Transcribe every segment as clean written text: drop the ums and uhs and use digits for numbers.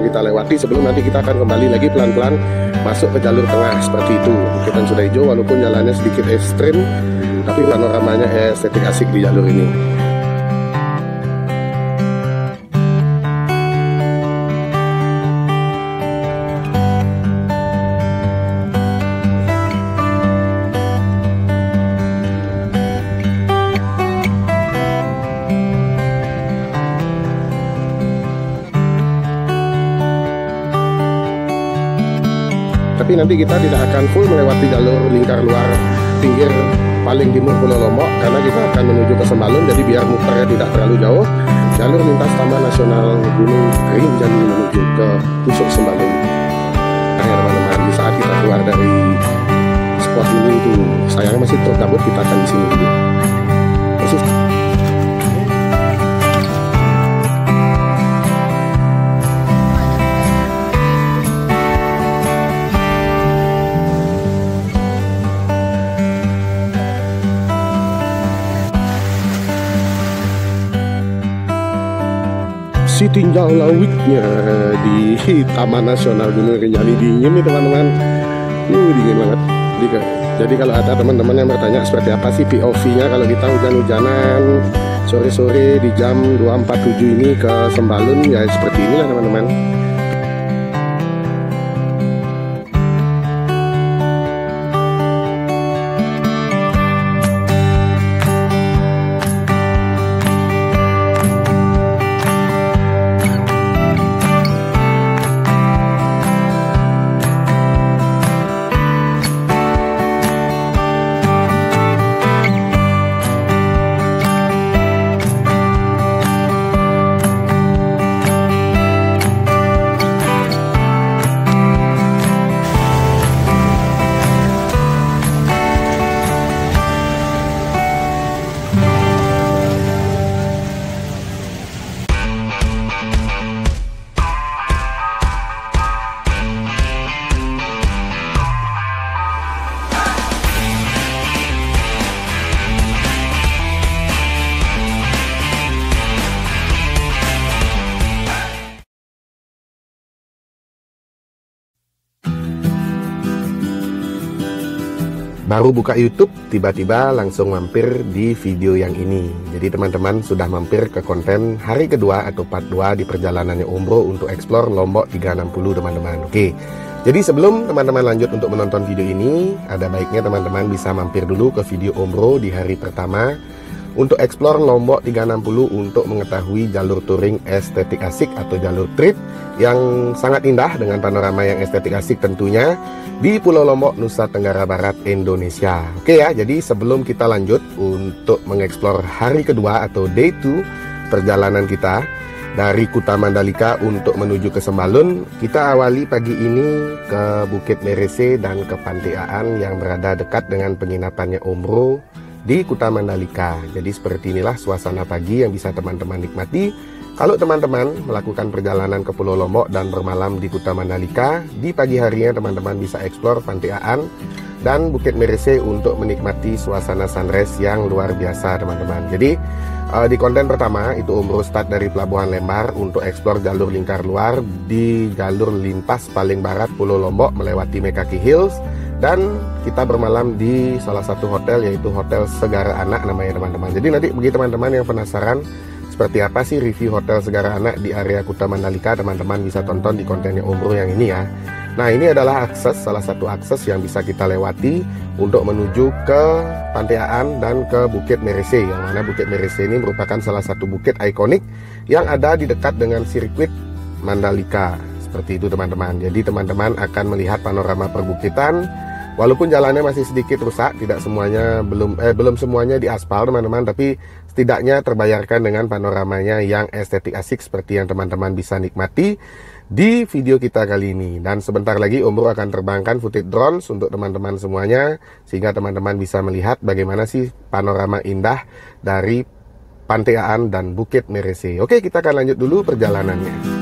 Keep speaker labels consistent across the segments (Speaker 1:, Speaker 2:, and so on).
Speaker 1: kita lewati sebelum nanti kita akan kembali lagi pelan-pelan masuk ke jalur tengah seperti itu. Bukitan sudah hijau walaupun jalannya sedikit ekstrim, tapi panoramanya estetik asik di jalur ini. Tapi nanti kita tidak akan full melewati jalur lingkar luar pinggir paling timur Pulau Lombok, karena kita akan menuju ke Sembalun. Jadi biar muternya tidak terlalu jauh, jalur lintas Taman Nasional Gunung Rinjani menuju ke pusat Sembalun. Nah ya teman-teman, di saat kita keluar dari spot ini itu sayangnya masih terkabut, kita akan di sini dulu. Persis. Si tinjau lawiknya di Taman Nasional Gunung Rinjani dingin nih teman-teman, dingin banget. Jadi kalau ada teman-teman yang bertanya seperti apa sih POV-nya kalau kita hujan-hujanan sore-sore di jam 2.47 ini ke Sembalun, ya seperti inilah teman-teman. Baru buka YouTube, tiba-tiba langsung mampir di video yang ini. Jadi teman-teman sudah mampir ke konten hari kedua atau part 2 di perjalanannya Umbro untuk explore Lombok 360 teman-teman. Oke, jadi sebelum teman-teman lanjut untuk menonton video ini, ada baiknya teman-teman bisa mampir dulu ke video Umbro di hari pertama untuk explore Lombok 360 untuk mengetahui jalur touring estetik asik atau jalur trip yang sangat indah dengan panorama yang estetik asik tentunya di Pulau Lombok, Nusa Tenggara Barat, Indonesia. Oke ya, jadi sebelum kita lanjut untuk mengeksplor hari kedua atau day 2 perjalanan kita dari Kuta Mandalika untuk menuju ke Sembalun, kita awali pagi ini ke Bukit Merese dan ke Pantai Aan yang berada dekat dengan penginapannya Umbro di Kuta Mandalika. Jadi seperti inilah suasana pagi yang bisa teman-teman nikmati kalau teman-teman melakukan perjalanan ke Pulau Lombok dan bermalam di Kuta Mandalika. Di pagi harinya teman-teman bisa eksplor Pantai Aan dan Bukit Merese untuk menikmati suasana sunrise yang luar biasa teman-teman. Jadi di konten pertama itu Umbro start dari Pelabuhan Lembar untuk eksplor jalur lingkar luar di jalur lintas paling barat Pulau Lombok melewati Mekaki Hills, dan kita bermalam di salah satu hotel yaitu Hotel Segara Anak namanya teman-teman. Jadi nanti bagi teman-teman yang penasaran seperti apa sih review Hotel Segara Anak di area Kuta Mandalika, teman-teman bisa tonton di kontennya Umbro yang ini ya. Nah ini adalah akses, salah satu akses yang bisa kita lewati untuk menuju ke Pantai Aan dan ke Bukit Merese, yang mana Bukit Merese ini merupakan salah satu bukit ikonik yang ada di dekat dengan sirkuit Mandalika. Seperti itu teman-teman. Jadi teman-teman akan melihat panorama perbukitan. Walaupun jalannya masih sedikit rusak, tidak semuanya belum semuanya diaspal teman-teman, tapi setidaknya terbayarkan dengan panoramanya yang estetik asik seperti yang teman-teman bisa nikmati di video kita kali ini. Dan sebentar lagi Umbro akan terbangkan footage drones untuk teman-teman semuanya, sehingga teman-teman bisa melihat bagaimana sih panorama indah dari Pantai Aan dan Bukit Merese. Oke, kita akan lanjut dulu perjalanannya.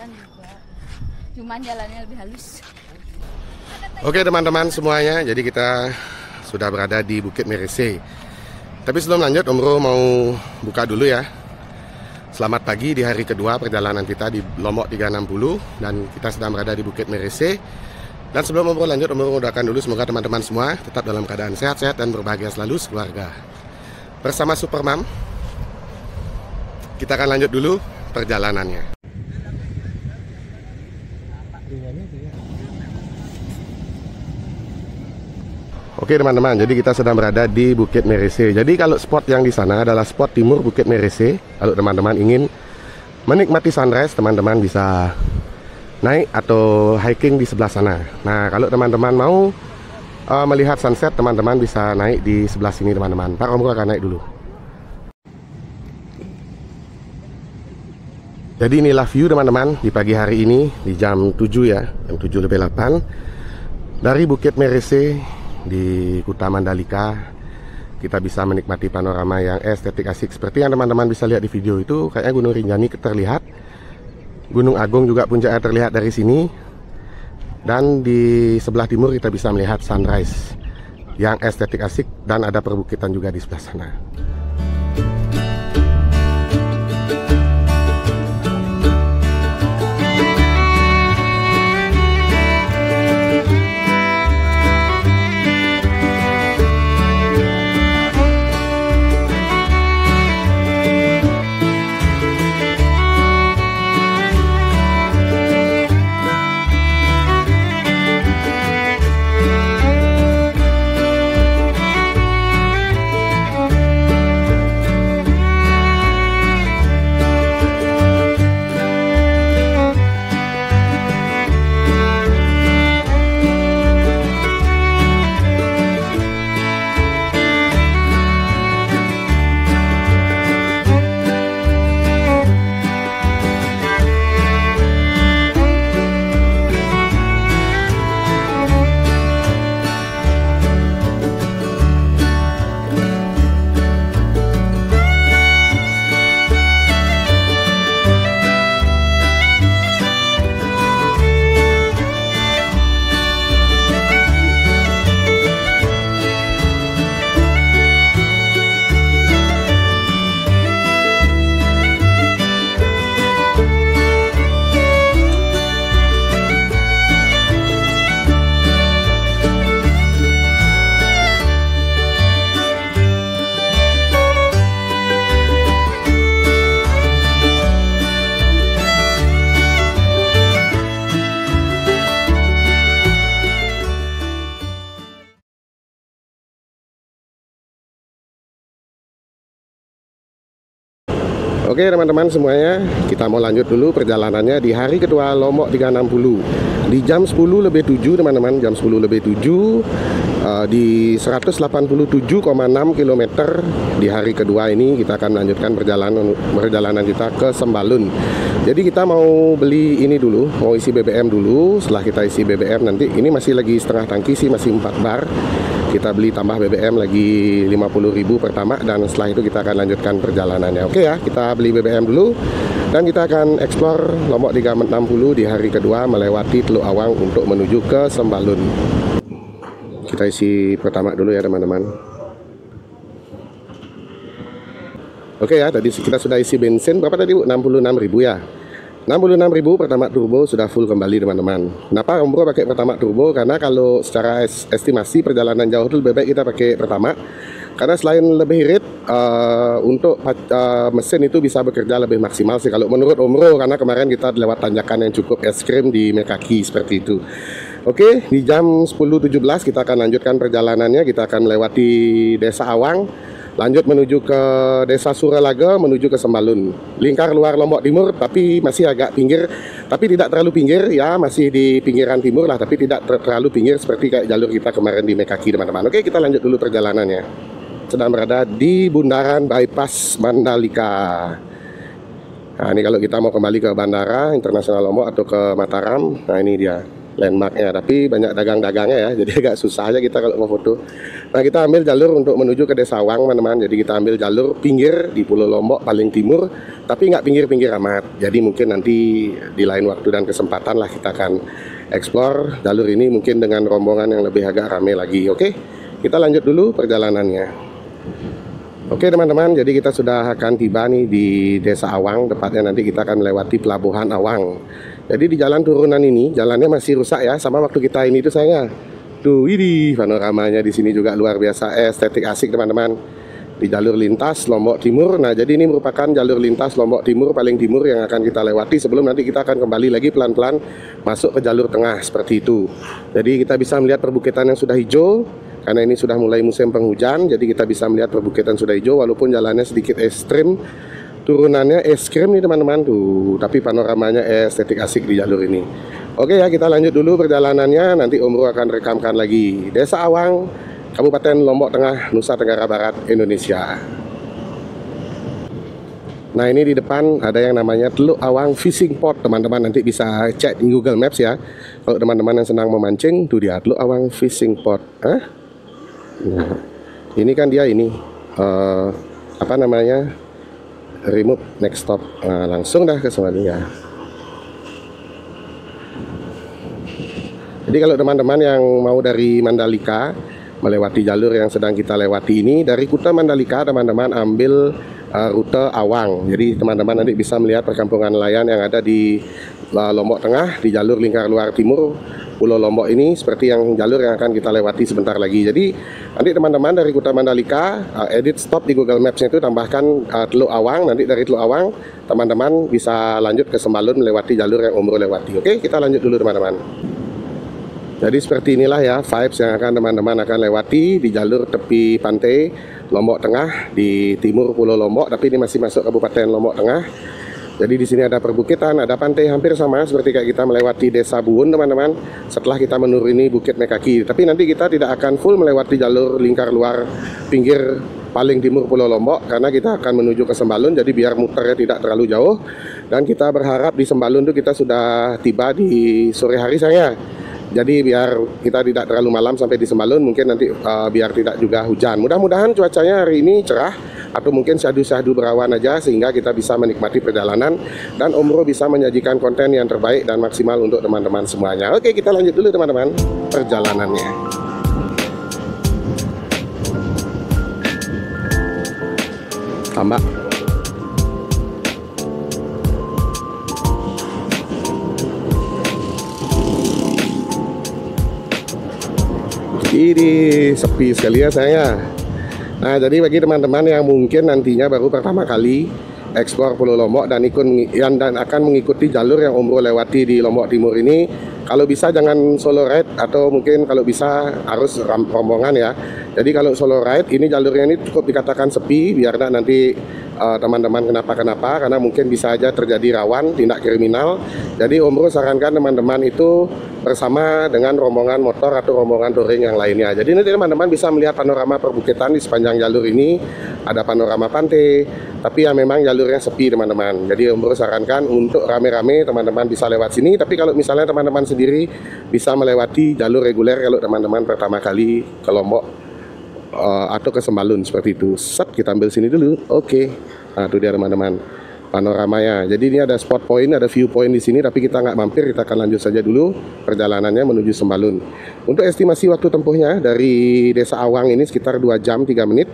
Speaker 2: jalan juga, cuman jalannya lebih halus.
Speaker 1: Oke teman-teman semuanya, jadi kita sudah berada di Bukit Merese. Tapi sebelum lanjut, Om Bro mau buka dulu ya. Selamat pagi di hari kedua perjalanan kita di Lombok 360, dan kita sedang berada di Bukit Merese. Dan sebelum Om Bro lanjut, Om Bro doakan dulu semoga teman-teman semua tetap dalam keadaan sehat-sehat dan berbahagia selalu sekeluarga. Bersama Supermam, kita akan lanjut dulu perjalanannya. Oke teman-teman, jadi kita sedang berada di Bukit Merese. Jadi kalau spot yang di sana adalah spot timur Bukit Merese. Kalau teman-teman ingin menikmati sunrise, teman-teman bisa naik atau hiking di sebelah sana. Nah, kalau teman-teman mau melihat sunset, teman-teman bisa naik di sebelah sini teman-teman. Pak Om akan naik dulu. Jadi inilah view teman-teman di pagi hari ini di jam 7 ya, jam 7:08 dari Bukit Merese di Kuta Mandalika. Kita bisa menikmati panorama yang estetik asik seperti yang teman-teman bisa lihat di video itu. Kayaknya Gunung Rinjani terlihat, Gunung Agung juga puncaknya terlihat dari sini, dan di sebelah timur kita bisa melihat sunrise yang estetik asik, dan ada perbukitan juga di sebelah sana. Oke teman-teman semuanya, kita mau lanjut dulu perjalanannya di hari kedua Lombok 360 di jam 10:07 teman-teman, jam 10:07 di 187,6 km di hari kedua ini. Kita akan melanjutkan perjalanan kita ke Sembalun. Jadi kita mau beli ini dulu, mau isi BBM dulu. Setelah kita isi BBM nanti, ini masih lagi setengah tangki sih, masih 4 bar. Kita beli tambah BBM lagi 50.000 pertama, dan setelah itu kita akan lanjutkan perjalanannya. Oke ya, kita beli BBM dulu dan kita akan explore Lombok 360 di hari kedua melewati Teluk Awang untuk menuju ke Sembalun. Kita isi pertama dulu ya teman-teman. Oke ya, tadi kita sudah isi bensin berapa tadi Bu? 66.000 ya. 66.000 pertama turbo sudah full kembali teman-teman. Kenapa Om Bro pakai pertama turbo? Karena kalau secara estimasi perjalanan jauh itu lebih baik kita pakai pertama. Karena selain lebih irit, untuk mesin itu bisa bekerja lebih maksimal sih kalau menurut Om Bro. Karena kemarin kita lewat tanjakan yang cukup ekstrim di Mekaki seperti itu. Oke, di jam 10:17 kita akan lanjutkan perjalanannya. Kita akan melewati Desa Awang, lanjut menuju ke Desa Suralaga, menuju ke Sembalun. Lingkar luar Lombok Timur, tapi masih agak pinggir, tapi tidak terlalu pinggir ya, masih di pinggiran timur lah, tapi tidak terlalu pinggir seperti kayak jalur kita kemarin di Mekaki teman-teman. Oke, kita lanjut dulu perjalanannya. Sedang berada di bundaran bypass Mandalika. Nah, ini kalau kita mau kembali ke Bandara Internasional Lombok atau ke Mataram, nah ini dia. landmarknya, tapi banyak dagang-dagangnya ya, jadi agak susah aja kita kalau mau foto. Nah, kita ambil jalur untuk menuju ke Desa Awang, teman-teman. Jadi kita ambil jalur pinggir di Pulau Lombok paling timur, tapi nggak pinggir-pinggir amat. Jadi mungkin nanti di lain waktu dan kesempatan lah kita akan explore jalur ini mungkin dengan rombongan yang lebih agak ramai lagi. Oke, kita lanjut dulu perjalanannya. Oke teman-teman, jadi kita sudah akan tiba nih di Desa Awang, tepatnya nanti kita akan melewati Pelabuhan Awang. Jadi di jalan turunan ini, jalannya masih rusak ya, sama waktu kita ini tuh saya. Tuh, ini panoramanya di sini juga luar biasa, estetik asik teman-teman. Di jalur lintas Lombok Timur. Nah, jadi ini merupakan jalur lintas Lombok Timur paling timur yang akan kita lewati sebelum nanti kita akan kembali lagi pelan-pelan masuk ke jalur tengah seperti itu. Jadi kita bisa melihat perbukitan yang sudah hijau. Karena ini sudah mulai musim penghujan, jadi kita bisa melihat perbukitan sudah hijau walaupun jalannya sedikit ekstrim. Turunannya es krim nih teman-teman tuh, tapi panoramanya estetik asik di jalur ini. Oke ya, kita lanjut dulu perjalanannya, nanti Om Bro akan rekamkan lagi. Desa Awang, Kabupaten Lombok Tengah, Nusa Tenggara Barat, Indonesia. Nah, ini di depan ada yang namanya Teluk Awang Fishing Port, teman-teman nanti bisa cek di Google Maps ya. Kalau teman-teman yang senang memancing, tuh dia Teluk Awang Fishing Port. Nah, ini kan dia ini apa namanya? Remove next stop. Nah, langsung dah ke Somalia. Jadi kalau teman-teman yang mau dari Mandalika melewati jalur yang sedang kita lewati ini, dari Kuta Mandalika teman-teman ambil rute Awang. Jadi teman-teman nanti bisa melihat perkampungan nelayan yang ada di Lombok Tengah, di jalur lingkar luar timur Pulau Lombok ini, seperti yang jalur yang akan kita lewati sebentar lagi. Jadi nanti teman-teman dari Kuta Mandalika edit stop di Google Maps itu tambahkan Teluk Awang. Nanti dari Teluk Awang teman-teman bisa lanjut ke Sembalun melewati jalur yang Om Bro lewati. Oke, kita lanjut dulu teman-teman. Jadi seperti inilah ya vibes yang akan teman-teman akan lewati di jalur tepi pantai Lombok Tengah di timur Pulau Lombok, tapi ini masih masuk Kabupaten Lombok Tengah. Jadi di sini ada perbukitan, ada pantai hampir sama seperti kayak kita melewati Desa Buun teman-teman. Setelah kita menuruni Bukit Mekaki, tapi nanti kita tidak akan full melewati jalur lingkar luar pinggir paling timur Pulau Lombok karena kita akan menuju ke Sembalun. Jadi biar muternya tidak terlalu jauh, dan kita berharap di Sembalun itu kita sudah tiba di sore hari saya. Jadi biar kita tidak terlalu malam sampai di Sembalun, mungkin nanti biar tidak juga hujan. Mudah-mudahan cuacanya hari ini cerah atau mungkin syahdu-syahdu berawan aja sehingga kita bisa menikmati perjalanan dan Om Bro bisa menyajikan konten yang terbaik dan maksimal untuk teman-teman semuanya. Oke, kita lanjut dulu teman-teman perjalanannya. Tambah. Ini sepi sekali ya saya. Nah, jadi bagi teman-teman yang mungkin nantinya baru pertama kali eksplor Pulau Lombok dan akan mengikuti jalur yang Om Bro lewati di Lombok Timur ini, kalau bisa jangan solo ride atau mungkin kalau bisa harus rombongan ya. Jadi kalau solo ride ini jalurnya ini cukup dikatakan sepi biar nanti teman-teman kenapa-kenapa, karena mungkin bisa aja terjadi rawan tindak kriminal. Jadi Om Bro sarankan teman-teman itu bersama dengan rombongan motor atau rombongan touring yang lainnya. Jadi nanti teman-teman bisa melihat panorama perbukitan di sepanjang jalur ini, ada panorama pantai, tapi ya memang jalurnya sepi teman-teman. Jadi Om Bro sarankan untuk rame-rame teman-teman bisa lewat sini, tapi kalau misalnya teman-teman sendiri bisa melewati jalur reguler kalau teman-teman pertama kali ke Lombok atau ke Sembalun seperti itu. Set, kita ambil sini dulu. Oke. Nah, itu dia teman-teman panoramanya. Jadi ini ada spot point, ada view point di sini, tapi kita nggak mampir, kita akan lanjut saja dulu perjalanannya menuju Sembalun. Untuk estimasi waktu tempuhnya dari Desa Awang ini sekitar 2 jam 3 menit.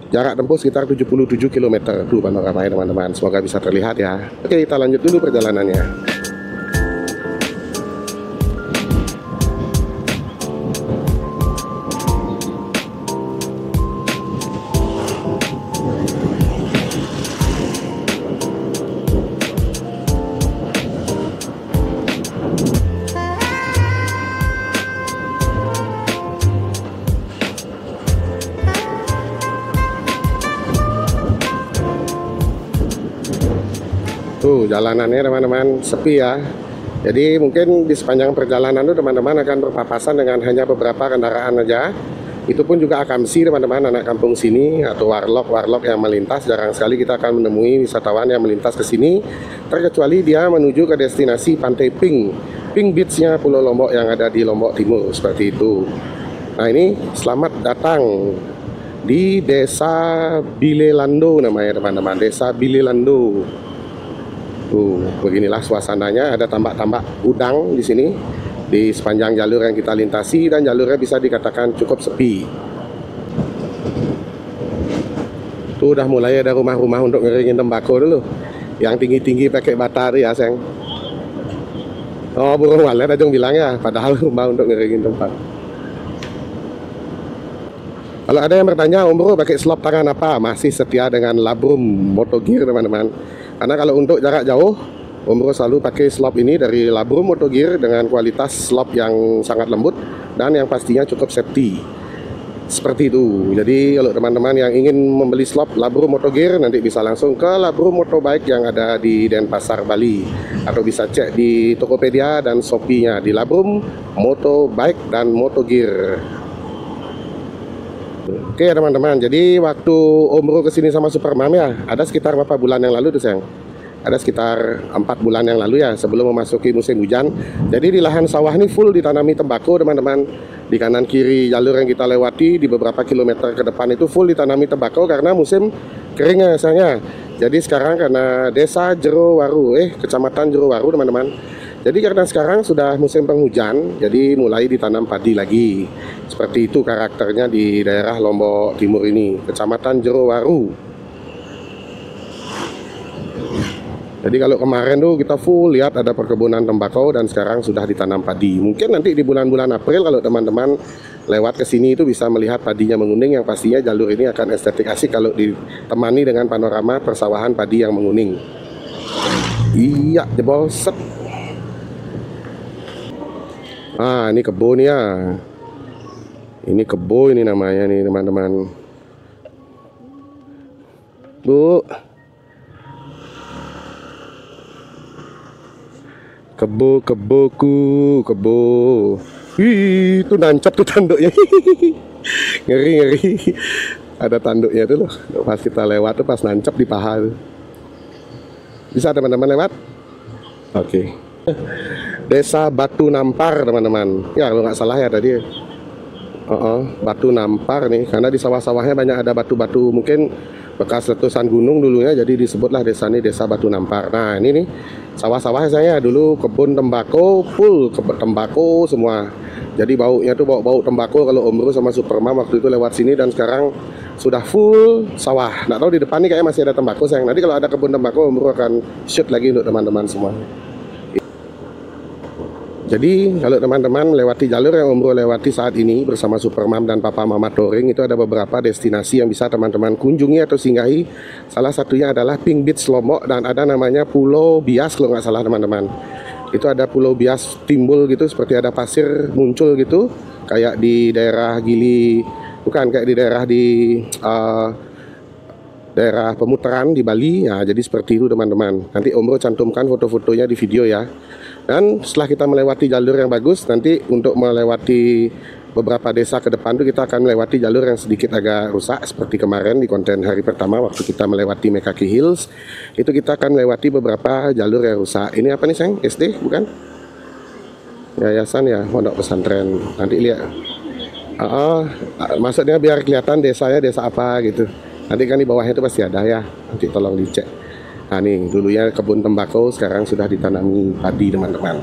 Speaker 1: Jarak tempuh sekitar 77 km. Tuh panoramanya teman-teman. Semoga bisa terlihat ya. Oke, kita lanjut dulu perjalanannya. Tuh jalanannya teman-teman sepi ya. Jadi mungkin di sepanjang perjalanan itu teman-teman akan berpapasan dengan hanya beberapa kendaraan aja. Itu pun juga akamsi teman-teman, anak kampung sini atau warlock yang melintas. Jarang sekali kita akan menemui wisatawan yang melintas ke sini, terkecuali dia menuju ke destinasi Pantai Pink Pink Beach-nya Pulau Lombok yang ada di Lombok Timur, seperti itu. Nah ini selamat datang di Desa Bilelando namanya teman-teman, Desa Bilelando. Beginilah suasananya, ada tambak-tambak udang di sini di sepanjang jalur yang kita lintasi, dan jalurnya bisa dikatakan cukup sepi. Tuh udah mulai ada rumah-rumah untuk ngeringin tembakau dulu, yang tinggi-tinggi pakai bata ya, Seng. Oh, burung walet aja bilang ya, padahal rumah untuk ngeringin tembakau. Kalau ada yang bertanya, Om Bro pakai slop tangan apa? Masih setia dengan Labrum Motogear teman-teman. Karena kalau untuk jarak jauh, Om Bro selalu pakai slop ini dari Labrum Motogear dengan kualitas slop yang sangat lembut dan yang pastinya cukup safety. Seperti itu. Jadi kalau teman-teman yang ingin membeli slop Labrum Motogear, nanti bisa langsung ke Labrum Motobike yang ada di Denpasar, Bali. Atau bisa cek di Tokopedia dan Shopee-nya di Labrum Motobike dan Motogear. Oke teman-teman, jadi waktu Om Bro kesini sama Supermam ya, ada sekitar berapa bulan yang lalu tuh sayang? Ada sekitar 4 bulan yang lalu ya, sebelum memasuki musim hujan. Jadi di lahan sawah ini full ditanami tembakau teman-teman. Di kanan kiri jalur yang kita lewati di beberapa kilometer ke depan itu full ditanami tembakau karena musim keringnya sayangnya. Jadi sekarang karena Desa Jerowaru, Kecamatan Jerowaru teman-teman. Jadi karena sekarang sudah musim penghujan, jadi mulai ditanam padi lagi. Seperti itu karakternya di daerah Lombok Timur ini, Kecamatan Jerowaru. Jadi kalau kemarin tuh kita full lihat ada perkebunan tembakau dan sekarang sudah ditanam padi. Mungkin nanti di bulan-bulan April kalau teman-teman lewat ke sini itu bisa melihat padinya menguning, yang pastinya jalur ini akan estetik asik kalau ditemani dengan panorama persawahan padi yang menguning. Iya, jebol set. Ah, ini kebun ya. Ini kebun ini namanya nih teman-teman. Bu. Kebo. Wih, itu nancap tuh tanduknya. Ngeri. Ada tanduknya tuh loh. Pas kita lewat tuh pas nancap di paha tuh. Bisa teman-teman lewat? Oke. Desa Batu Nampar teman-teman. Ya kalau nggak salah ya tadi. Batu Nampar nih, karena di sawah-sawahnya banyak ada batu-batu mungkin bekas letusan gunung dulunya, jadi disebutlah desa ini Desa Batu Nampar. Nah ini nih sawah-sawahnya saya dulu kebun tembakau, full kebun tembakau semua. Jadi baunya tuh bau tembakau kalau Om Bro sama Supermam waktu itu lewat sini, dan sekarang sudah full sawah. Nggak tahu di depan nih kayaknya masih ada tembakau sayang. Nanti kalau ada kebun tembakau Om Bro akan shoot lagi untuk teman-teman semua. Jadi kalau teman-teman melewati jalur yang Om Bro lewati saat ini bersama Supermam dan Papa Mama Touring, itu ada beberapa destinasi yang bisa teman-teman kunjungi atau singgahi. Salah satunya adalah Pink Beach Lombok, dan ada namanya Pulau Bias kalau nggak salah teman-teman. Itu ada Pulau Bias timbul gitu, seperti ada pasir muncul gitu, kayak di daerah Gili, bukan kayak di daerah Pemutaran di Bali. Ya, jadi seperti itu teman-teman. Nanti Om Bro cantumkan foto-fotonya di video ya. Dan setelah kita melewati jalur yang bagus, nanti untuk melewati beberapa desa ke depan tuh kita akan melewati jalur yang sedikit agak rusak seperti kemarin di konten hari pertama waktu kita melewati Mekaki Hills. Itu kita akan melewati beberapa jalur yang rusak. Ini apa nih sayang? SD bukan? Yayasan ya, pondok pesantren. Nanti lihat. Maksudnya biar kelihatan desanya desa apa gitu. Nanti kan di bawahnya itu pasti ada ya. Nanti tolong dicek. Nah nih, dulunya kebun tembakau, sekarang sudah ditanami padi teman-teman.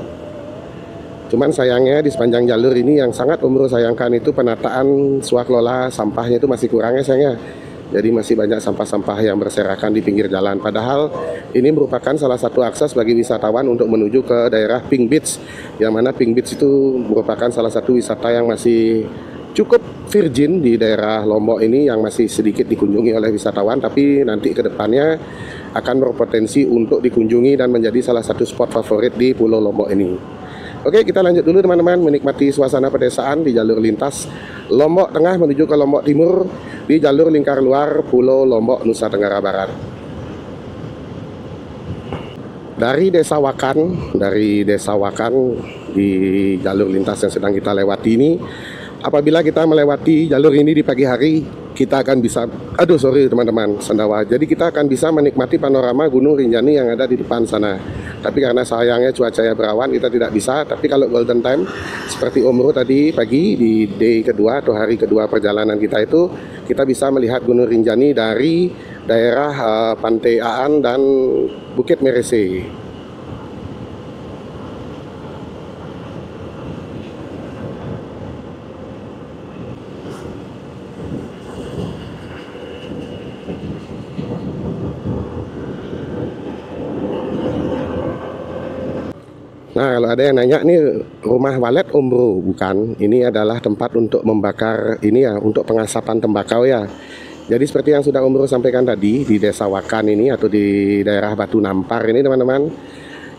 Speaker 1: Cuman sayangnya di sepanjang jalur ini yang sangat Om Bro sayangkan itu penataan swakelola sampahnya itu masih kurang ya sayangnya. Jadi masih banyak sampah-sampah yang berserakan di pinggir jalan. Padahal ini merupakan salah satu akses bagi wisatawan untuk menuju ke daerah Pink Beach. Yang mana Pink Beach itu merupakan salah satu wisata yang masih cukup virgin di daerah Lombok ini, yang masih sedikit dikunjungi oleh wisatawan, tapi nanti ke depannya akan berpotensi untuk dikunjungi dan menjadi salah satu spot favorit di Pulau Lombok ini. Oke, kita lanjut dulu teman-teman menikmati suasana pedesaan di jalur lintas Lombok Tengah menuju ke Lombok Timur di jalur lingkar luar Pulau Lombok, Nusa Tenggara Barat. Dari Desa Wakan di jalur lintas yang sedang kita lewati ini, apabila kita melewati jalur ini di pagi hari, kita akan bisa, sorry teman-teman, Sendawa. Jadi kita akan bisa menikmati panorama Gunung Rinjani yang ada di depan sana. Tapi karena sayangnya cuacanya berawan, kita tidak bisa. Tapi kalau golden time, seperti Om Bro tadi pagi di day kedua atau hari kedua perjalanan kita itu, kita bisa melihat Gunung Rinjani dari daerah Pantai Aan dan Bukit Merese. Nah, kalau ada yang nanya nih, rumah walet Om Bro, bukan. Ini adalah tempat untuk membakar ini ya, untuk pengasapan tembakau ya. Jadi seperti yang sudah Om Bro sampaikan tadi di Desa Wakan ini atau di daerah Batu Nampar ini teman-teman.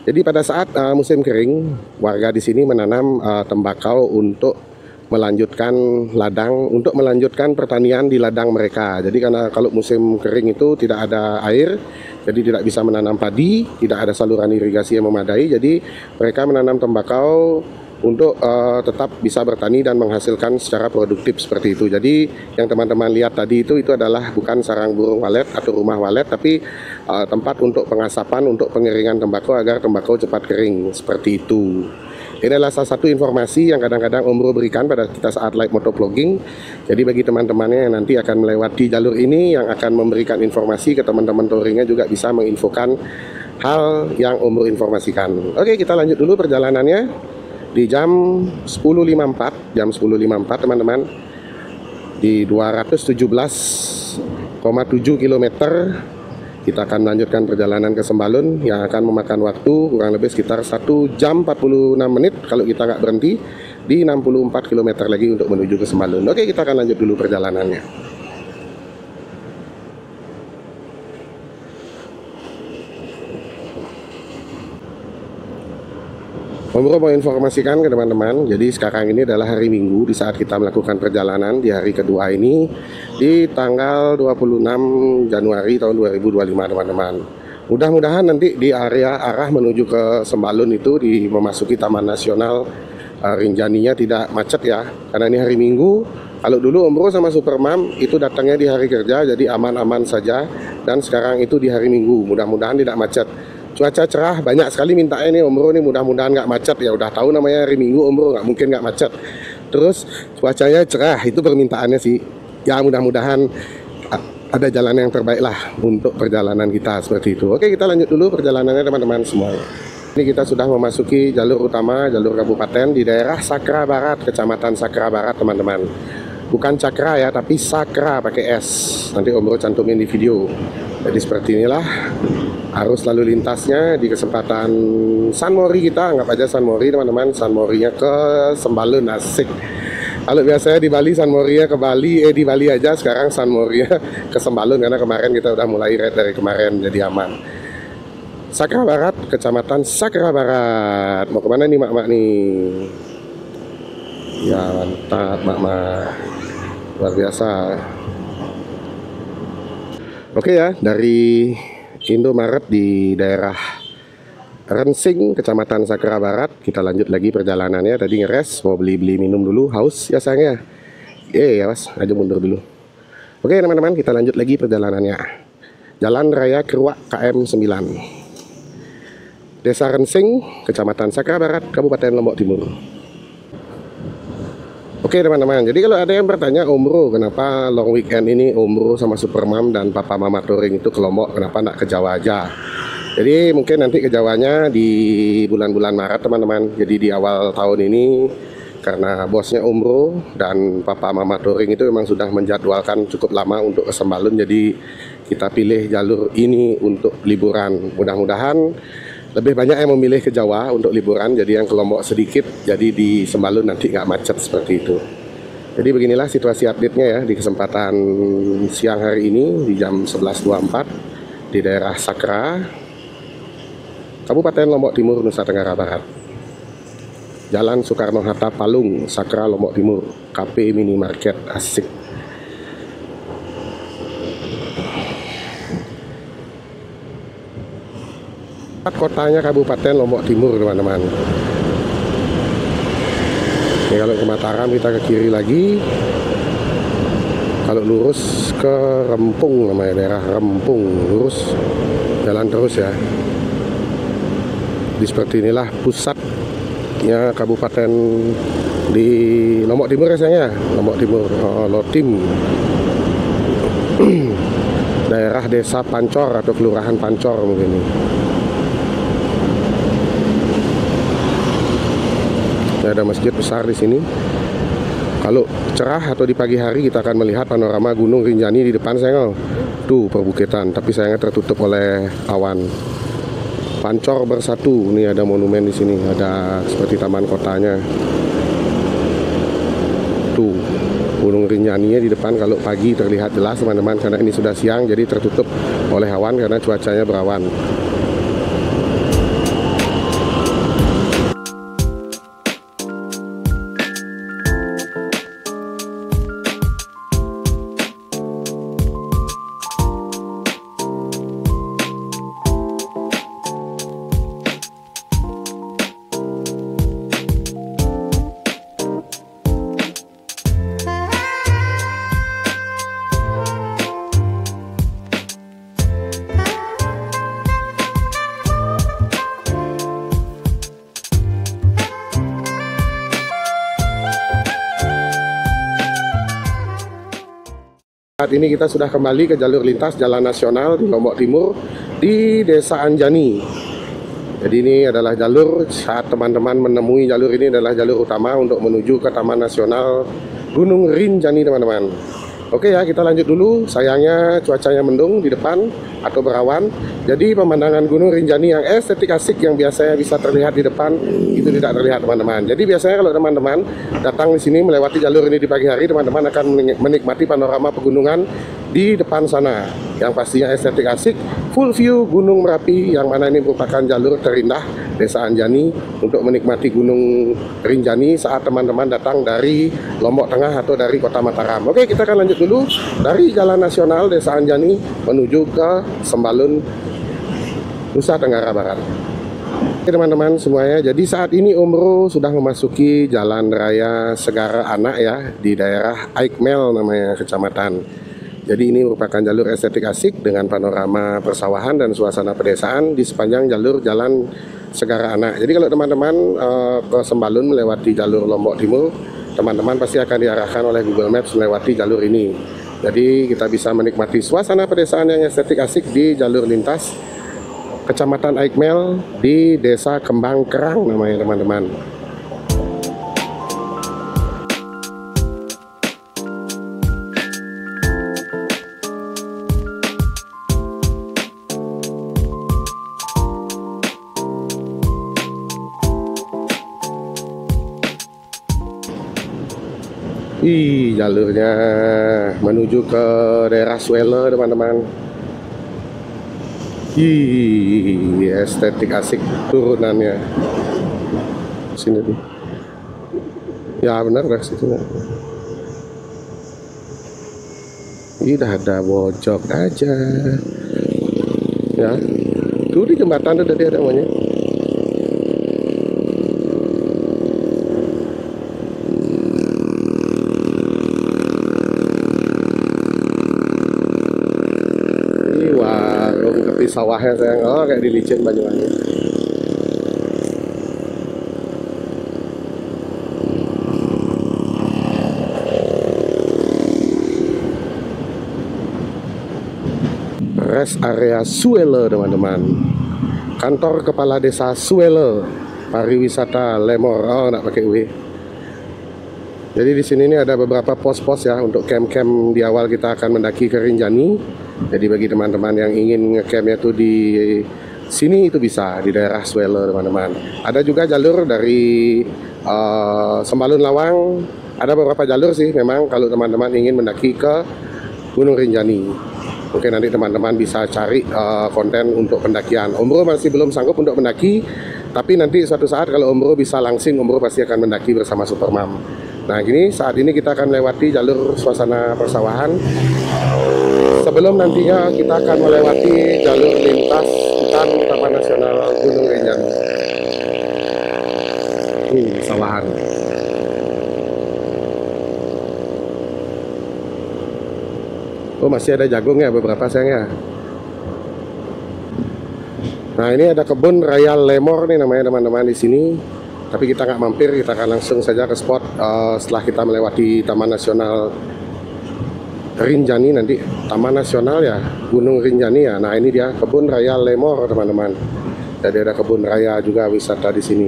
Speaker 1: Jadi pada saat musim kering, warga di sini menanam tembakau untuk melanjutkan ladang, untuk melanjutkan pertanian di ladang mereka. Jadi karena kalau musim kering itu tidak ada air, jadi tidak bisa menanam padi, tidak ada saluran irigasi yang memadai. Jadi mereka menanam tembakau untuk tetap bisa bertani dan menghasilkan secara produktif seperti itu. Jadi yang teman-teman lihat tadi itu adalah bukan sarang burung walet atau rumah walet, tapi tempat untuk pengasapan, untuk pengeringan tembakau agar tembakau cepat kering seperti itu. Ini adalah salah satu informasi yang kadang-kadang Om Bro berikan pada kita saat live motovlogging. Jadi bagi teman-temannya yang nanti akan melewati jalur ini, yang akan memberikan informasi ke teman-teman touringnya juga bisa menginfokan hal yang Om Bro informasikan. Oke, kita lanjut dulu perjalanannya di jam 10.54, teman-teman, di 217,7 km. Kita akan melanjutkan perjalanan ke Sembalun yang akan memakan waktu kurang lebih sekitar 1 jam 46 menit kalau kita nggak berhenti di 64 km lagi untuk menuju ke Sembalun. Oke, kita akan lanjut dulu perjalanannya. Om Bro mau informasikan ke teman-teman, jadi sekarang ini adalah hari Minggu di saat kita melakukan perjalanan di hari kedua ini di tanggal 26 Januari tahun 2025 teman-teman. Mudah-mudahan nanti di area arah menuju ke Sembalun itu di memasuki Taman Nasional Rinjaninya tidak macet ya, karena ini hari Minggu. Kalau dulu Om Bro sama Supermam itu datangnya di hari kerja, jadi aman-aman saja, dan sekarang itu di hari Minggu, mudah-mudahan tidak macet. Cuaca cerah, banyak sekali mintanya nih Om Bro nih, mudah-mudahan nggak macet ya. Udah tahu namanya hari Minggu Om Bro, nggak mungkin nggak macet. Terus cuacanya cerah, itu permintaannya sih. Ya mudah-mudahan ada jalan yang terbaik lah untuk perjalanan kita seperti itu. Oke, kita lanjut dulu perjalanannya teman-teman semuanya. Ini kita sudah memasuki jalur utama, jalur kabupaten di daerah Sakra Barat, Kecamatan Sakra Barat teman-teman. Bukan Cakra ya, tapi Sakra pakai S. Nanti Om Bro cantumin di video. Jadi seperti inilah arus lalu lintasnya di kesempatan San Mori kita. Anggap aja San Mori teman-teman, San Morinya ke Sembalun, asik. Kalau biasanya di Bali San Morinya ke Bali, di Bali aja, sekarang San Morinya ke Sembalun karena kemarin kita udah mulai ride dari kemarin, jadi aman. Sakra Barat, Kecamatan Sakra Barat. Mau kemana nih mak-mak nih? Ya mantap mak-mak, luar biasa. Oke ya, dari Indomaret di daerah Rensing, Kecamatan Sakra Barat, kita lanjut lagi perjalanannya. Tadi ngeres, mau beli minum dulu, haus ya sayangnya. Ya mas, aja mundur dulu. Oke teman-teman, kita lanjut lagi perjalanannya. Jalan Raya Keruak KM 9, Desa Rensing, Kecamatan Sakra Barat, Kabupaten Lombok Timur. Oke teman-teman, jadi kalau ada yang bertanya Om Bro, kenapa long weekend ini Om Bro sama Supermam dan Papa Mama Touring itu ke Lombok, kenapa nggak ke Jawa aja? Jadi mungkin nanti ke Jawanya di bulan-bulan Maret teman-teman. Jadi di awal tahun ini, karena bosnya Om Bro dan Papa Mama Touring itu memang sudah menjadwalkan cukup lama untuk ke Sembalun. Jadi kita pilih jalur ini untuk liburan. Mudah-mudahan lebih banyak yang memilih ke Jawa untuk liburan, jadi yang ke Lombok sedikit, jadi di Sembalun nanti nggak macet seperti itu. Jadi beginilah situasi update-nya ya di kesempatan siang hari ini di jam 11.24 di daerah Sakra, Kabupaten Lombok Timur, Nusa Tenggara Barat. Jalan Soekarno-Hatta Palung, Sakra, Lombok Timur, KP Minimarket, asik. Kotanya Kabupaten Lombok Timur teman-teman. Oke, kalau ke Mataram kita ke kiri lagi. Kalau lurus ke Rempung, namanya daerah Rempung, lurus jalan terus ya. Jadi seperti inilah pusatnya kabupaten di Lombok Timur ya sayang ya, Lombok Timur, Lotim. Daerah Desa Pancor atau Kelurahan Pancor mungkin ini. Ada masjid besar di sini. Kalau cerah atau di pagi hari kita akan melihat panorama Gunung Rinjani di depan sayang. Tuh perbukitan, tapi sayangnya tertutup oleh awan. Pancor bersatu. Ini ada monumen di sini, ada seperti taman kotanya. Tuh Gunung Rinjani di depan, kalau pagi terlihat jelas teman-teman, karena ini sudah siang jadi tertutup oleh awan karena cuacanya berawan. Saat ini kita sudah kembali ke jalur lintas jalan nasional di Lombok Timur di Desa Anjani. Jadi ini adalah jalur, saat teman-teman menemui jalur ini adalah jalur utama untuk menuju ke Taman Nasional Gunung Rinjani teman-teman. Oke ya, kita lanjut dulu. Sayangnya cuacanya mendung di depan atau berawan. Jadi pemandangan Gunung Rinjani yang estetik asik yang biasanya bisa terlihat di depan itu tidak terlihat teman-teman. Jadi biasanya kalau teman-teman datang di sini melewati jalur ini di pagi hari, teman-teman akan menikmati panorama pegunungan di depan sana yang pastinya estetik asik, full view Gunung Merapi, yang mana ini merupakan jalur terindah Desa Anjani untuk menikmati Gunung Rinjani saat teman-teman datang dari Lombok Tengah atau dari Kota Mataram. Oke, kita akan lanjut dulu dari Jalan Nasional Desa Anjani menuju ke Sembalun, Nusa Tenggara Barat. Oke teman-teman semuanya, jadi saat ini Om Bro sudah memasuki Jalan Raya Segara Anak ya, di daerah Aikmel namanya kecamatan. Jadi ini merupakan jalur estetik asik dengan panorama persawahan dan suasana pedesaan di sepanjang jalur Jalan Segara Anak. Jadi kalau teman-teman ke Sembalun melewati jalur Lombok Timur, teman-teman pasti akan diarahkan oleh Google Maps melewati jalur ini. Jadi kita bisa menikmati suasana pedesaan yang estetik asik di jalur lintas Kecamatan Aikmel di Desa Kembang Kerang namanya teman-teman. Jalurnya menuju ke daerah Swelle teman-teman. Estetik asik turunannya. Sini tuh. Ya benar dari situ. Udah ada bojok aja. Ya. Tuh di jembatan tuh tadi ada namanya. Sawahnya sayang, kayak di Licin Banyuwangi. Rest area Swelle teman-teman, kantor kepala desa Swelle, pariwisata Lemor. Nggak pakai W. Jadi di sini ini ada beberapa pos-pos ya untuk camp-camp di awal kita akan mendaki ke Rinjani. Jadi bagi teman-teman yang ingin ngecampnya tuh di sini itu bisa di daerah Swelle teman-teman. Ada juga jalur dari Sembalun Lawang. Ada beberapa jalur sih memang kalau teman-teman ingin mendaki ke Gunung Rinjani. Mungkin nanti teman-teman bisa cari konten untuk pendakian. Om Bro masih belum sanggup untuk mendaki, tapi nanti suatu saat kalau Om Bro bisa langsing, Om Bro pasti akan mendaki bersama Supermam. Nah gini, saat ini kita akan melewati jalur suasana persawahan. Sebelum nantinya kita akan melewati jalur lintas hutan Taman Nasional Gunung Rinjani. Sawahan. Oh, masih ada jagung ya beberapa sayang ya. Nah, ini ada kebun raya Lemor nih namanya teman-teman di sini. Tapi kita nggak mampir, kita akan langsung saja ke spot setelah kita melewati Taman Nasional Rinjani nanti. Taman Nasional ya, Gunung Rinjani ya. Nah, ini dia kebun raya Lemor teman-teman. Jadi ada kebun raya juga wisata di sini.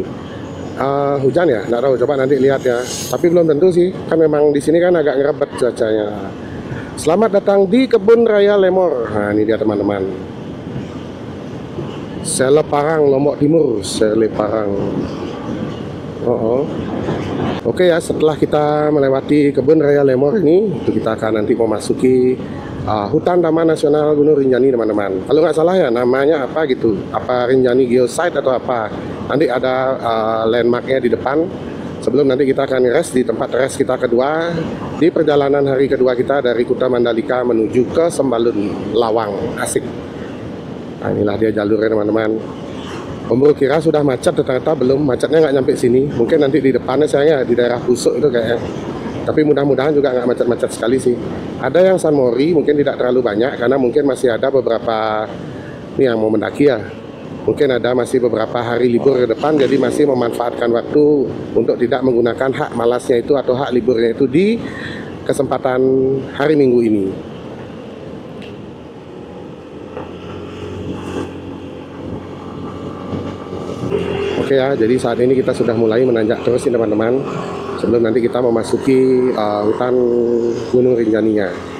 Speaker 1: Hujan ya? Nggak tahu, coba nanti lihat ya. Tapi belum tentu sih, kan memang di sini kan agak ngerebet cuacanya. Selamat datang di kebun raya Lemor. Nah, ini dia teman-teman. Seleparang, Lombok Timur, Seleparang. Oke ya, setelah kita melewati kebun raya Lemor ini, kita akan nanti memasuki hutan Taman Nasional Gunung Rinjani teman-teman. Kalau nggak salah ya namanya apa gitu, apa Rinjani Geosite atau apa. Nanti ada landmarknya di depan. Sebelum nanti kita akan rest di tempat rest kita kedua di perjalanan hari kedua kita dari Kuta Mandalika menuju ke Sembalun Lawang. Asik. Nah, inilah dia jalurnya teman-teman. Om Bro kira sudah macet, ternyata belum. Macetnya nggak nyampe sini. Mungkin nanti di depannya sayangnya di daerah Pusuk itu kayaknya. Tapi mudah-mudahan juga nggak macet-macet sekali sih. Ada yang San Mori mungkin tidak terlalu banyak karena mungkin masih ada beberapa ini yang mau mendaki ya. Mungkin ada masih beberapa hari libur ke depan, jadi masih memanfaatkan waktu untuk tidak menggunakan hak malasnya itu atau hak liburnya itu di kesempatan hari Minggu ini. Oke ya, jadi saat ini kita sudah mulai menanjak terus nih teman-teman. Sebelum nanti kita memasuki hutan Gunung Rinjaninya.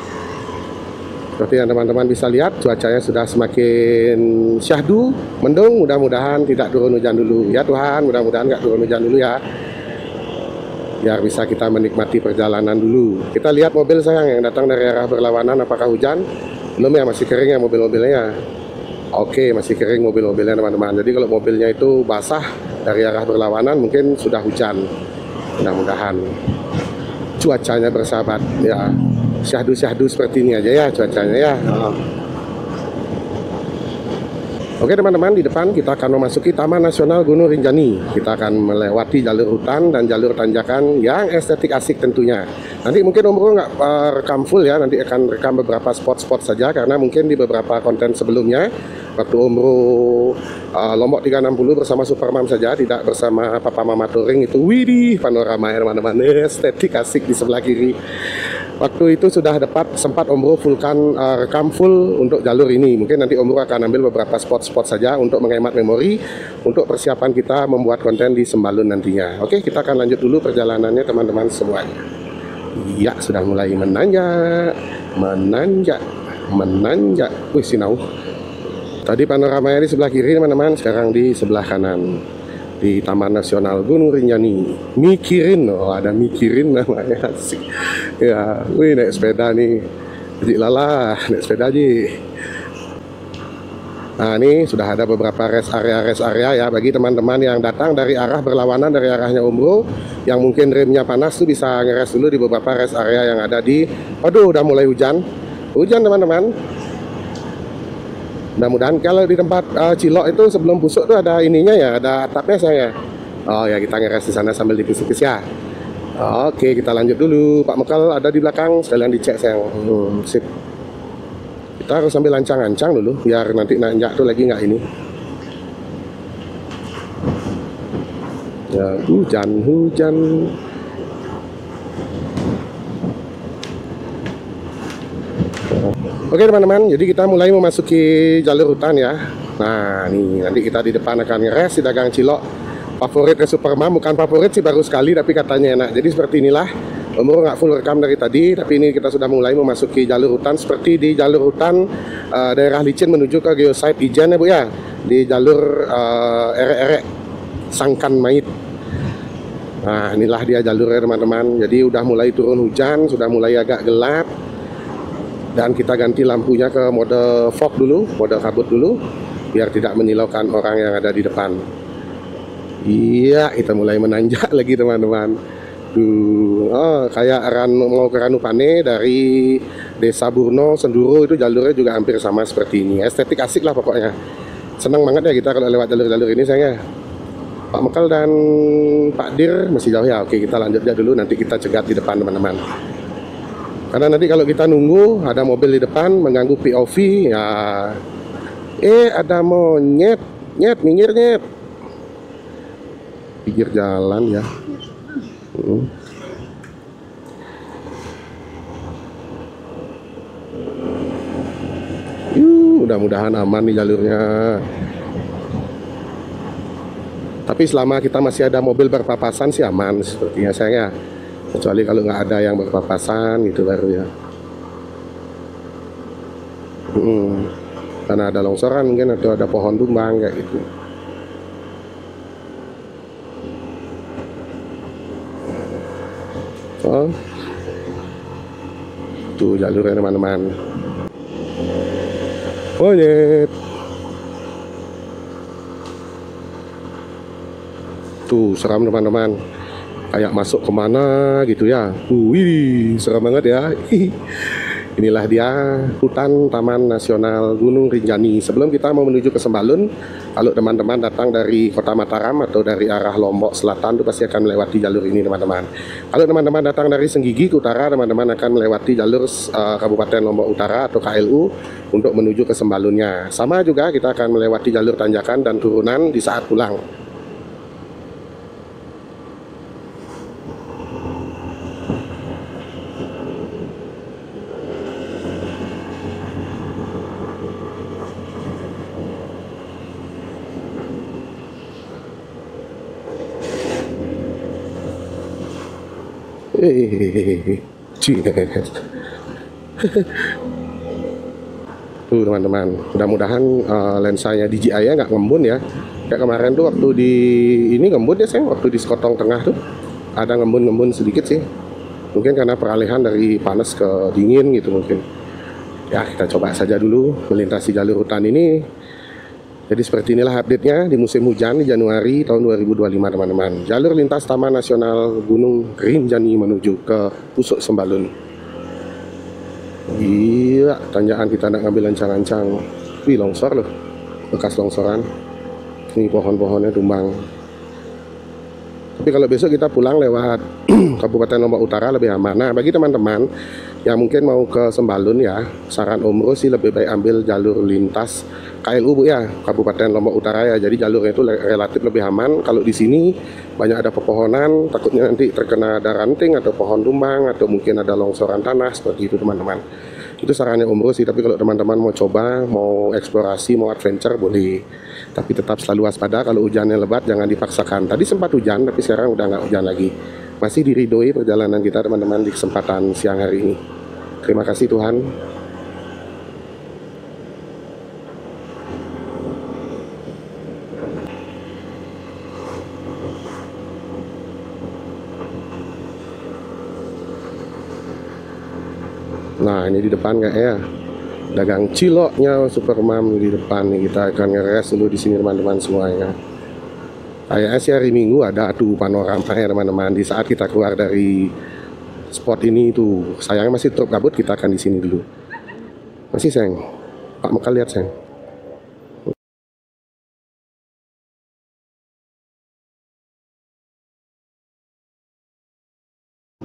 Speaker 1: Seperti yang teman-teman bisa lihat, cuacanya sudah semakin syahdu, mendung. Mudah-mudahan tidak turun hujan dulu. Ya Tuhan, mudah-mudahan nggak turun hujan dulu ya. Biar bisa kita menikmati perjalanan dulu. Kita lihat mobil sayang yang datang dari arah berlawanan, apakah hujan? Belum ya, masih kering ya mobil-mobilnya. Oke, masih kering mobil-mobilnya teman-teman. Jadi kalau mobilnya itu basah dari arah berlawanan mungkin sudah hujan. Mudah-mudahan cuacanya bersahabat ya. Syahdu-syahdu seperti ini aja ya cuacanya ya. Oke teman-teman, di depan kita akan memasuki Taman Nasional Gunung Rinjani. Kita akan melewati jalur hutan dan jalur tanjakan yang estetik asik tentunya. Nanti mungkin Om Bro nggak rekam full ya, nanti akan rekam beberapa spot-spot saja karena mungkin di beberapa konten sebelumnya waktu Om Bro Lombok 360 bersama Supermam saja, tidak bersama Papa Mama Touring itu. Widih, panorama ya teman-teman, estetik asik di sebelah kiri. Waktu itu sudah dapat sempat Om Bro rekam full untuk jalur ini. Mungkin nanti Om Bro akan ambil beberapa spot-spot saja untuk menghemat memori untuk persiapan kita membuat konten di Sembalun nantinya. Oke, kita akan lanjut dulu perjalanannya teman-teman semuanya. Ya, sudah mulai menanjak. Wih, sinau. Tadi panoramanya di sebelah kiri teman-teman, sekarang di sebelah kanan. Di Taman Nasional Gunung Rinjani. Mikirin, ada mikirin namanya, asik. Ya, wih naik sepeda nih. Jadi lala, naik sepeda aja. Nah, ini sudah ada beberapa rest area ya bagi teman-teman yang datang dari arah berlawanan dari arahnya Om Bro, yang mungkin remnya panas tuh bisa ngeres dulu di beberapa rest area yang ada di. Aduh, udah mulai hujan. Hujan teman-teman. Mudah-mudahan kalau di tempat Cilok itu sebelum busuk tuh ada ininya ya, ada atapnya saya. Oh ya, kita ngeres di sana sambil dipis-pis ya. Oke, kita lanjut dulu. Pak Mekal ada di belakang, sekalian dicek sayang. Sip. Kita harus sambil lancang-lancang dulu biar nanti nanjak tuh lagi nggak ini. Ya, hujan. Oke teman-teman, jadi kita mulai memasuki jalur hutan ya. Nah, nih nanti kita di depan akan ngeres di Dagang Cilok. Favoritnya Supermam, bukan favorit sih, baru sekali tapi katanya enak. Jadi seperti inilah. Om Bro nggak full rekam dari tadi, tapi ini kita sudah mulai memasuki jalur hutan seperti di jalur hutan daerah licin menuju ke Geosite Ijen ya Bu ya. Di jalur erek-erek Sangkan Mait. Nah, inilah dia jalurnya teman-teman. Jadi udah mulai turun hujan, sudah mulai agak gelap. Dan kita ganti lampunya ke mode fog dulu, mode kabut dulu, biar tidak menyilaukan orang yang ada di depan. Iya, kita mulai menanjak lagi teman-teman. Kayak mau ke Ranupane dari Desa Burno, Senduro itu jalurnya juga hampir sama seperti ini. Estetik asik lah pokoknya. Senang banget ya kita kalau lewat jalur-jalur ini sayangnya. Pak Mekal dan Pak Dir masih jauh ya. Oke, kita lanjut aja dulu, nanti kita cegat di depan teman-teman. Karena nanti kalau kita nunggu ada mobil di depan mengganggu POV ya. Ada monyet, minggir nyet. Pinggir jalan ya. Mudah-mudahan aman nih jalurnya. Tapi selama kita masih ada mobil berpapasan sih aman sepertinya sayang ya. Kecuali kalau nggak ada yang berpapasan gitu baru ya. Karena ada longsoran mungkin atau ada pohon tumbang kayak gitu. Oh, tuh jalurnya teman-teman. Monyet. Tuh seram teman-teman. Kayak masuk kemana gitu ya. Wih, seram banget ya. Inilah dia hutan Taman Nasional Gunung Rinjani. Sebelum kita mau menuju ke Sembalun, kalau teman-teman datang dari Kota Mataram atau dari arah Lombok Selatan itu pasti akan melewati jalur ini teman-teman. Kalau teman-teman datang dari Senggigi ke utara, teman-teman akan melewati jalur Kabupaten Lombok Utara atau KLU untuk menuju ke Sembalunnya. Sama juga kita akan melewati jalur tanjakan dan turunan di saat pulang. Tuh teman-teman, mudah-mudahan lensanya DJI ya nggak ngembun ya. Kayak kemarin tuh waktu di ini ngembun ya sayang, waktu di Sekotong Tengah tuh ada ngembun-ngembun sedikit sih. Mungkin karena peralihan dari panas ke dingin gitu mungkin. Ya kita coba saja dulu melintasi jalur hutan ini. Jadi seperti inilah update-nya di musim hujan di Januari tahun 2025 teman-teman. Jalur lintas Taman Nasional Gunung Rinjani menuju ke Pusuk Sembalun. Gila, tanjakan kita nak ngambil lancang-lancang. Wih, longsor loh. Bekas longsoran. Ini pohon-pohonnya tumbang. Tapi kalau besok kita pulang lewat Kabupaten Lombok Utara lebih aman. Nah, bagi teman-teman yang mungkin mau ke Sembalun ya, saran Om Ro sih lebih baik ambil jalur lintas KLU Bu ya, Kabupaten Lombok Utara ya. Jadi jalurnya itu relatif lebih aman. Kalau di sini banyak ada pepohonan, takutnya nanti terkena ada ranting atau pohon tumbang atau mungkin ada longsoran tanah seperti itu teman-teman. Itu sarannya Om Ro sih. Tapi kalau teman-teman mau coba, mau eksplorasi, mau adventure boleh. Tapi tetap selalu waspada, kalau hujannya lebat jangan dipaksakan. Tadi sempat hujan tapi sekarang udah nggak hujan lagi. Masih diridoi perjalanan kita teman-teman di kesempatan siang hari ini. Terima kasih Tuhan. Nah ini di depan kayaknya dagang ciloknya Supermam di depan nih. Kita akan ngeres dulu di sini teman-teman semuanya. Kayaknya sih hari Minggu ada panorama ya teman-teman. Di saat kita keluar dari spot ini tuh, sayangnya masih truk kabut, kita akan di sini dulu. Masih sayang, Pak Mekal lihat sayang.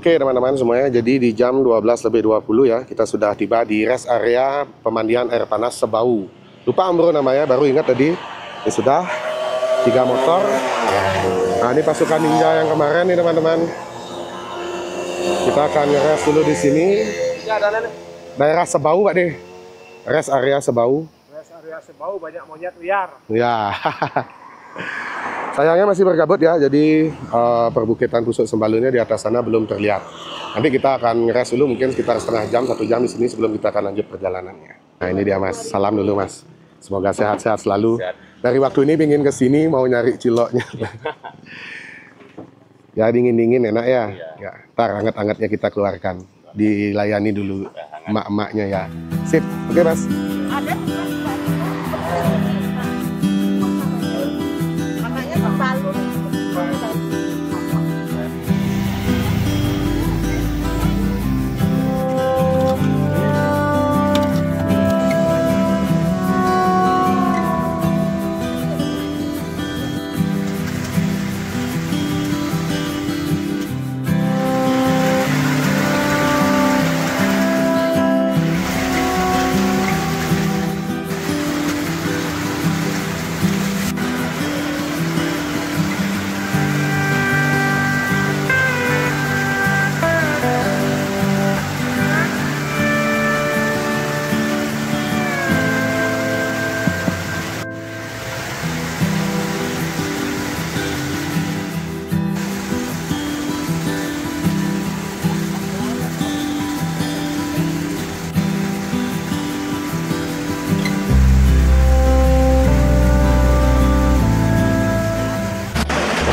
Speaker 1: Oke teman-teman semuanya, jadi di jam 12:20 ya, kita sudah tiba di rest area pemandian air panas Sebau. Lupa Om Bro namanya, baru ingat tadi. Ya sudah, 3 motor. Nah ini pasukan ninja yang kemarin nih teman-teman. Kita akan ngeres dulu di sini. Daerah Sebau Pak deh. Rest area Sebau.
Speaker 3: Rest area Sebau banyak monyet liar.
Speaker 1: Ya. Sayangnya masih berkabut ya, jadi perbukitan Pusuk Sembalunnya di atas sana belum terlihat. Nanti kita akan ngeres dulu mungkin sekitar setengah jam, 1 jam di sini sebelum kita akan lanjut perjalanannya. Nah ini dia Mas, salam dulu Mas. Semoga sehat-sehat selalu. Sehat. Dari waktu ini pingin ke sini mau nyari ciloknya. Ya dingin-dingin enak ya. Ya, ntar anget-angetnya kita keluarkan. Dilayani dulu emak-emaknya ya. Sip, oke Mas.
Speaker 2: Ada namanya Sembalun.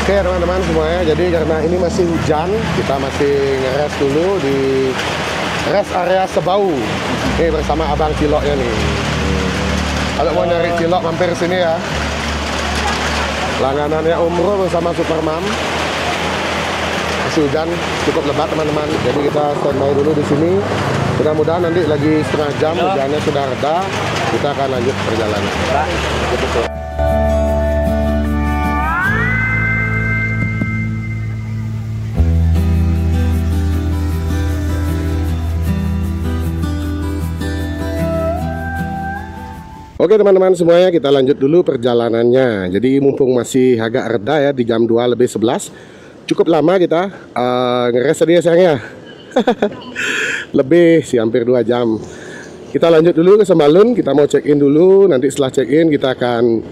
Speaker 1: Oke teman-teman semuanya, jadi karena ini masih hujan, kita masih ngeres dulu di rest area Sebau. Ini bersama abang ciloknya nih. Kalau mau nyari cilok mampir sini ya. Langganannya Umbro bersama Supermam. Masih hujan, cukup lebat teman-teman. Jadi kita standby dulu di sini. Mudah-mudahan nanti lagi setengah jam hujannya sudah reda, kita akan lanjut perjalanan. Oke teman-teman semuanya, kita lanjut dulu perjalanannya. Jadi mumpung masih agak reda ya, di jam 2:11. Cukup lama kita ngeres tadi ya sayangnya. Lebih sih, hampir 2 jam. Kita lanjut dulu ke Sembalun, kita mau check in dulu. Nanti setelah check in kita akan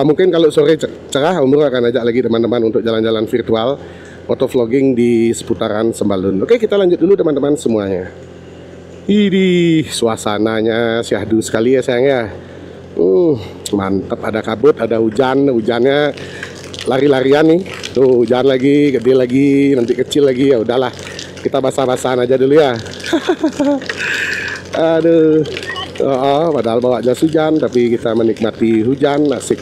Speaker 1: mungkin kalau sore cerah, Umur akan ajak lagi teman-teman untuk jalan-jalan virtual, motovlogging di seputaran Sembalun. Oke, kita lanjut dulu teman-teman semuanya. Ini suasananya syahdu sekali ya sayang ya. Mantap, ada kabut, ada hujan. Hujannya lari-larian nih. Tuh hujan lagi, gede lagi, nanti kecil lagi. Ya udahlah, kita basah-basahan aja dulu ya. Aduh. Padahal bawa jas hujan, tapi kita menikmati hujan, asik.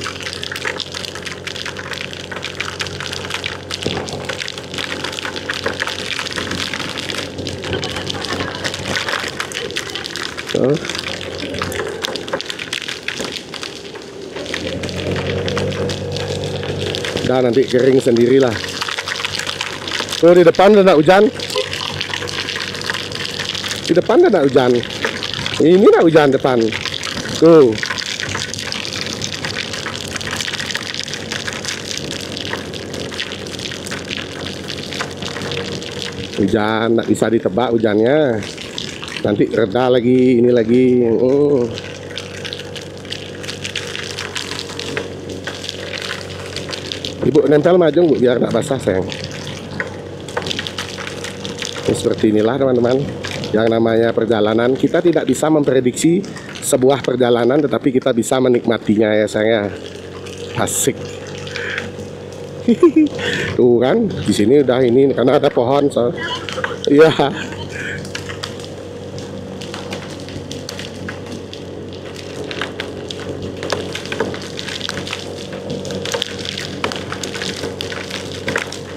Speaker 1: Udah nanti kering sendirilah. Tuh di depan ada hujan. Di depan ada hujan. Ini ada hujan depan. Tuh. Hujan, nggak bisa ditebak hujannya. Nanti reda lagi, ini lagi. Ibu nempel maju Bu, biar nggak basah sayang. Seperti inilah teman-teman, yang namanya perjalanan. Kita tidak bisa memprediksi sebuah perjalanan, tetapi kita bisa menikmatinya ya sayang. Asik. Tuh kan, di sini udah ini karena ada pohon, so. Iya.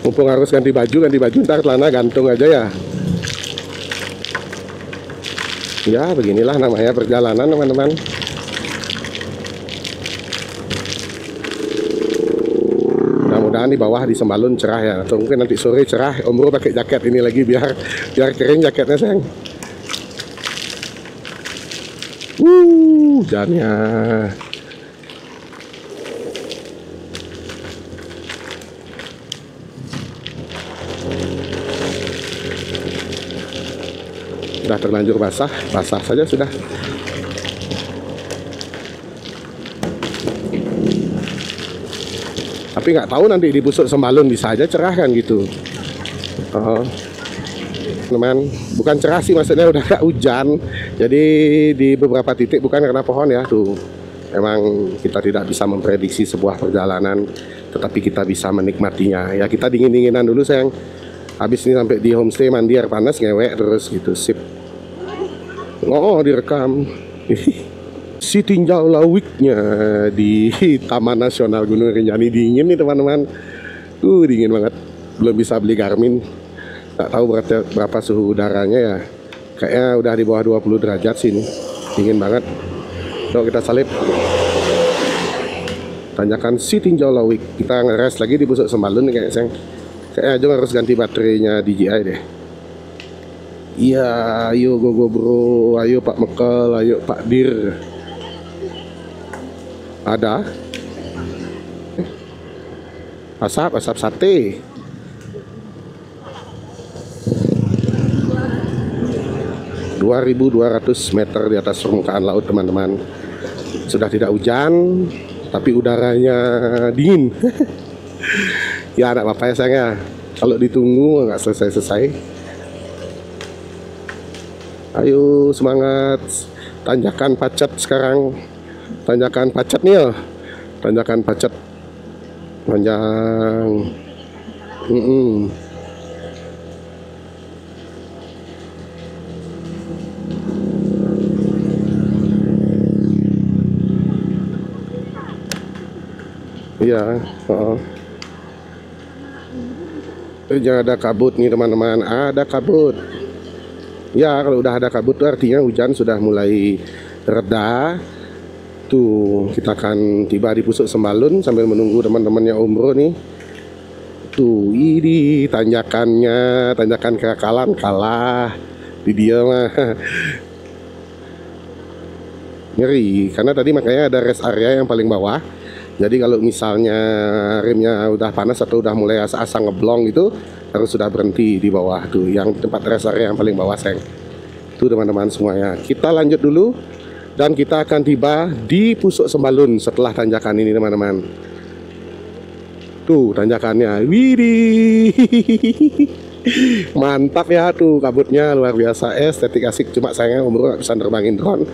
Speaker 1: Mumpung harus ganti baju, ntar celana gantung aja ya. Ya beginilah namanya perjalanan teman-teman. Mudah-mudahan di bawah di Sembalun cerah ya, atau mungkin nanti sore cerah. Om Bro pakai jaket ini lagi biar kering jaketnya sayang. Hujannya. Sudah terlanjur basah saja sudah. Tapi nggak tahu nanti di pusuk Sembalun bisa aja cerah kan gitu. Teman, bukan cerah sih, maksudnya udah nggak hujan. Jadi di beberapa titik bukan karena pohon ya tuh. Memang kita tidak bisa memprediksi sebuah perjalanan, tetapi kita bisa menikmatinya. Ya kita dingin-dinginan dulu sayang. Habis ini sampai di homestay mandi air panas ngewek terus gitu, sip. Direkam. Si tinjau lawiknya di Taman Nasional Gunung Rinjani. Dingin nih teman-teman. Dingin banget. Belum bisa beli Garmin. Tak tahu berapa suhu udaranya ya. Kayaknya udah di bawah 20 derajat sini. Dingin banget. Yuk kita salip. Tanjakan si tinjau lawik. Kita ngeres lagi di pusuk Sembalun nih kayaknya sayang. Kayaknya aja harus ganti baterainya DJI deh. Iya, ayo go bro, ayo Pak Mekel, ayo Pak Dir. Ada asap sate. (2.200 meter di atas permukaan laut teman-teman. Sudah tidak hujan, tapi udaranya dingin. Ya anak bapak ya sayang ya, kalau ditunggu nggak selesai-selesai. Ayo semangat. Tanjakan Pacet sekarang. Tanjakan Pacet nih ya. Tanjakan Pacet. Panjang. Iya, jangan ada kabut nih teman-teman, ada kabut. Ya, kalau udah ada kabut tuh artinya hujan sudah mulai reda. Tuh, kita akan tiba di Pusuk Sembalun sambil menunggu teman-temannya umroh nih. Tuh, ini tanjakannya, tanjakan kekalan kalah di dia mah. Ngeri, karena tadi makanya ada rest area yang paling bawah. Jadi kalau misalnya remnya udah panas atau udah mulai asa-asa ngeblong itu harus sudah berhenti di bawah tuh, yang tempat rest area yang paling bawah, sayang. Tuh teman-teman semuanya. Kita lanjut dulu dan kita akan tiba di Pusuk Sembalun setelah tanjakan ini teman-teman. Tuh tanjakannya. Widih. Mantap ya tuh, kabutnya luar biasa, estetik asik. Cuma sayangnya umroh nggak bisa nerbangin drone.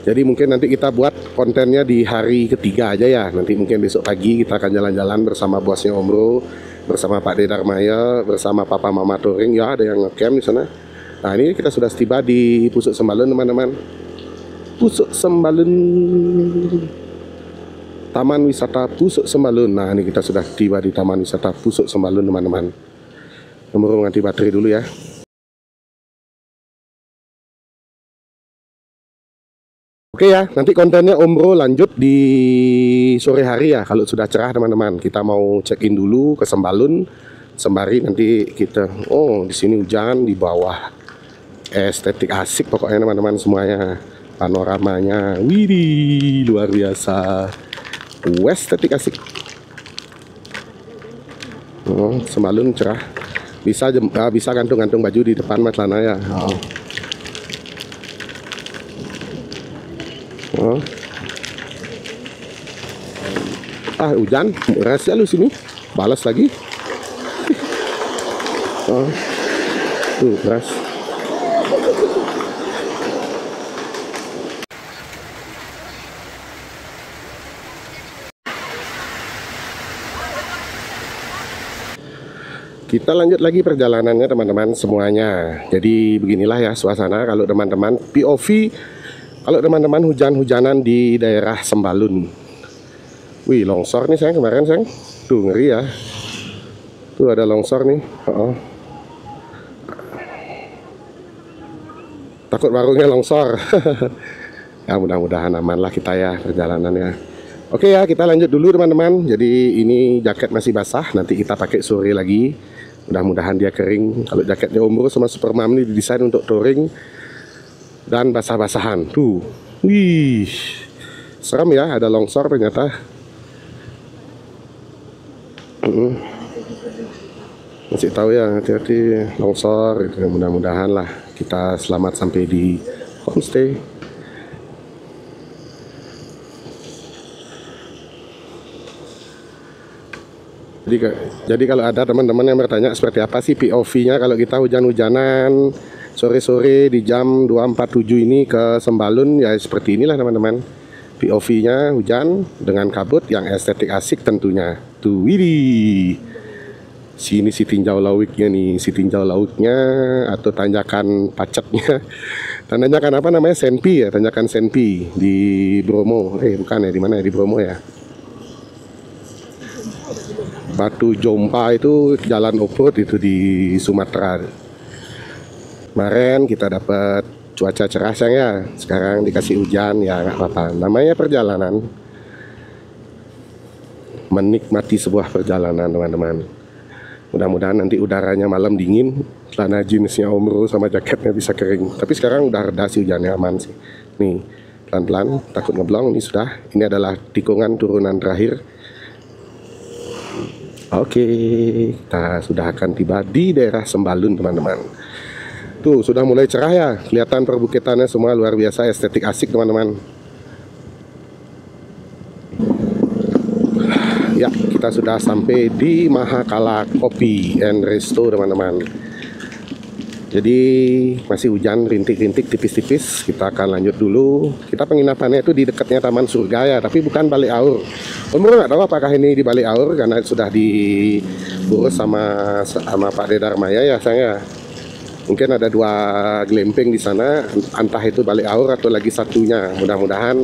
Speaker 1: Jadi mungkin nanti kita buat kontennya di hari ketiga aja ya. Nanti mungkin besok pagi kita akan jalan-jalan bersama bosnya Omro, bersama Pak Dedar Maya, bersama Papa Mama Touring. Ya, ada yang ngecamp di sana. Nah, ini kita sudah tiba di Pusuk Sembalun teman-teman. Pusuk Sembalun, Taman Wisata Pusuk Sembalun. Nah, ini kita sudah tiba di Taman Wisata Pusuk Sembalun teman-teman. Omro ganti baterai dulu ya. Oke ya, nanti kontennya Omro lanjut di sore hari ya, kalau sudah cerah teman-teman. Kita mau check-in dulu ke Sembalun, sembari nanti kita, oh di sini hujan, di bawah estetik asik pokoknya teman-teman semuanya. Panoramanya, widih, luar biasa, estetik asik. Oh, Sembalun cerah, bisa gantung-gantung baju di depan matlana ya. Hujan, rahasia lu sini, balas lagi. Tuh keras. Kita lanjut lagi perjalanannya teman-teman semuanya. Jadi beginilah ya suasana kalau teman-teman POV. Kalau teman-teman hujan-hujanan di daerah Sembalun. Wih, longsor nih sayang kemarin sayang. Tuh ngeri ya. Tuh ada longsor nih. Takut warungnya longsor. Ya mudah-mudahan aman lah kita ya perjalanannya. Oke ya, kita lanjut dulu teman-teman. Jadi ini jaket masih basah, nanti kita pakai sore lagi. Mudah-mudahan dia kering. Kalau jaketnya Omro sama Supermam ini didesain untuk touring dan basah-basahan. Tuh, wih, serem ya, ada longsor ternyata. Masih tahu ya, hati-hati longsor. Itu mudah-mudahan lah kita selamat sampai di homestay. Jadi kalau ada teman-teman yang bertanya seperti apa sih POV-nya kalau kita hujan-hujanan sore-sore di jam 2.47 ini ke Sembalun, ya seperti inilah teman-teman. POV-nya hujan dengan kabut yang estetik asik tentunya. Tuh, widih. Sini si tinjau lautnya nih, si tinjau lautnya atau tanjakan pacetnya. Tanjakan apa namanya? Senpi ya, tanjakan Senpi di Bromo. Bukan ya, di mana ya? Di Bromo ya. Batu Jompa itu jalan off-road itu di Sumatera. Kemarin kita dapat cuaca cerah sayang ya, sekarang dikasih hujan ya nggak apa-apa. Namanya perjalanan, menikmati sebuah perjalanan teman-teman. Mudah-mudahan nanti udaranya malam dingin, celana jeansnya Omro sama jaketnya bisa kering. Tapi sekarang udah reda sih hujannya, aman sih. Nih pelan-pelan, takut ngeblong. Ini sudah, ini adalah tikungan turunan terakhir. Oke, kita sudah akan tiba di daerah Sembalun teman-teman. Tuh sudah mulai cerah ya, kelihatan perbukitannya semua luar biasa, estetik asik teman-teman. Ya, kita sudah sampai di Mahakala Kopi and Resto teman-teman. Jadi masih hujan rintik-rintik tipis-tipis. Kita akan lanjut dulu. Kita penginapannya itu di dekatnya Taman Surga ya, tapi bukan Balik Aur. Om Bro nggak tahu apakah ini di Balik Aur karena sudah diurus sama Pak Dedarmaya ya saya. Mungkin ada 2 glamping di sana, entah itu Balik Aur atau lagi satunya. Mudah-mudahan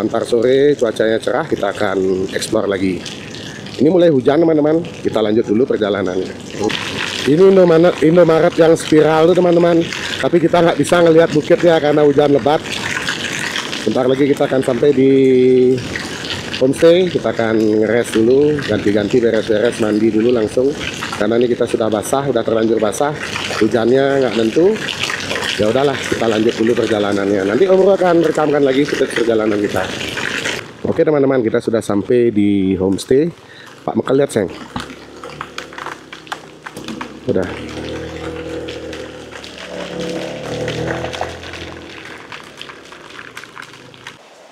Speaker 1: antar sore cuacanya cerah kita akan explore lagi. Ini mulai hujan teman-teman. Kita lanjut dulu perjalanannya. Ini Indomaret yang spiral tuh teman-teman. Tapi kita nggak bisa ngelihat bukitnya karena hujan lebat. Bentar lagi kita akan sampai di homestay. Kita akan ngeres dulu, ganti-ganti, beres-beres, mandi dulu langsung. Karena ini kita sudah basah, udah terlanjur basah. Hujannya nggak nentu. Ya udahlah, kita lanjut dulu perjalanannya. Nanti Om Bro akan rekamkan lagi footage perjalanan kita. Oke teman-teman, kita sudah sampai di homestay. Pak Mekal lihat sayang. Udah.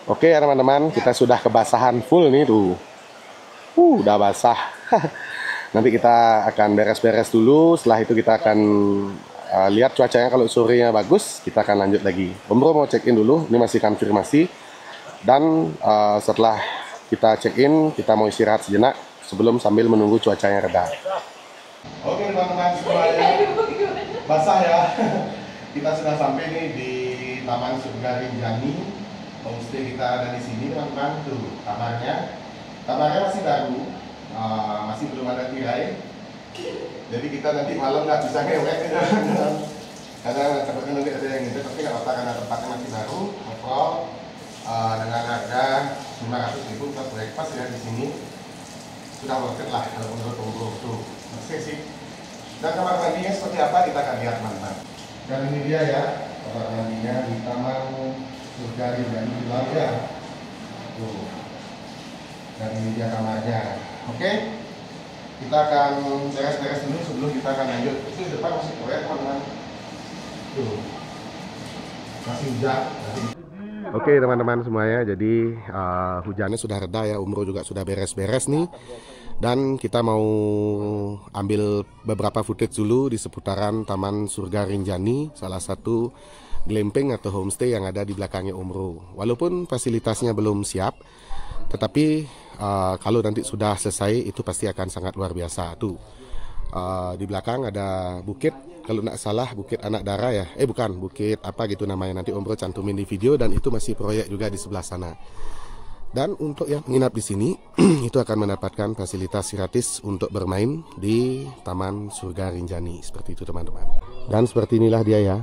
Speaker 1: Oke ya teman-teman, kita sudah kebasahan full nih tuh. Udah basah. Nanti kita akan beres-beres dulu. Setelah itu kita akan lihat cuacanya. Kalau sorenya bagus, kita akan lanjut lagi. Om Bro mau check in dulu. Ini masih konfirmasi. Dan setelah kita check in, kita mau istirahat sejenak sebelum sambil menunggu cuacanya reda. Oke teman-teman semuanya, basah ya. Kita sudah sampai nih di Taman Surga Rinjani. Homestay kita ada di sini teman-teman. Tuh kamarnya masih baru, masih belum ada tirai. Jadi kita nanti malam nggak bisa ngewek karena tempatnya nanti ada yang ngintip, tapi nggak apa-apa karena tempatnya masih baru. Overall dengan harga 500.000 untuk breakfast ya di sini sudah worth it lah kalau menurut Om Bro tuh. Oke sih. Dan kamar mandinya seperti apa kita akan lihat teman-teman. Dan ini dia ya kamar mandinya di Taman Surga Rinjani di luar ya. Tuh. Dan ini dia kamarnya. Oke. Kita akan beres-beres dulu sebelum kita akan lanjut. Itu di depan masih proyek teman-teman. Tuh. Masih hujan. Oke teman-teman semuanya, jadi hujannya sudah reda ya, Om Bro juga sudah beres-beres nih. Dan kita mau ambil beberapa footage dulu di seputaran Taman Surga Rinjani, salah satu glamping atau homestay yang ada di belakangnya Om Bro. Walaupun fasilitasnya belum siap, tetapi kalau nanti sudah selesai itu pasti akan sangat luar biasa tuh. Di belakang ada bukit, kalau nggak salah Bukit Anak Dara ya, bukan, bukit apa gitu namanya, nanti Om Bro cantumin di video. Dan itu masih proyek juga di sebelah sana. Dan untuk yang menginap di sini itu akan mendapatkan fasilitas gratis untuk bermain di Taman Surga Rinjani seperti itu teman-teman. Dan seperti inilah dia ya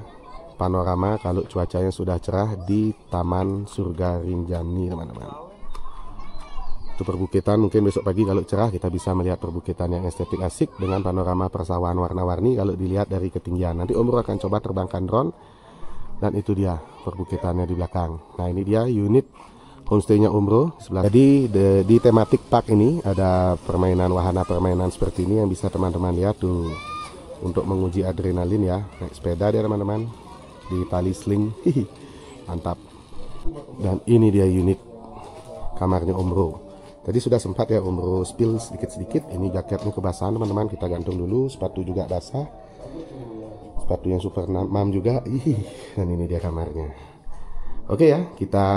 Speaker 1: panorama kalau cuacanya sudah cerah di Taman Surga Rinjani teman-teman. Itu perbukitan, mungkin besok pagi kalau cerah kita bisa melihat perbukitan yang estetik asik dengan panorama persawahan warna-warni kalau dilihat dari ketinggian. Nanti Om Bro akan coba terbangkan drone. Dan itu dia perbukitannya di belakang. Nah ini dia unit homestay-nya Om Bro sebelah. Jadi di tematik park ini ada permainan, wahana permainan seperti ini yang bisa teman-teman lihat tuh. Untuk menguji adrenalin ya, naik sepeda dia teman-teman di tali sling. Mantap. Dan ini dia unit kamarnya Om Bro. Tadi sudah sempat ya Om Bro spill sedikit-sedikit. Ini jaketnya kebasahan teman-teman, kita gantung dulu. Sepatu juga basah, sepatu yang super mam juga. Dan ini dia kamarnya. Oke ya, kita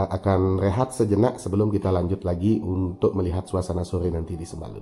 Speaker 1: akan rehat sejenak sebelum kita lanjut lagi untuk melihat suasana sore nanti di Sembalun.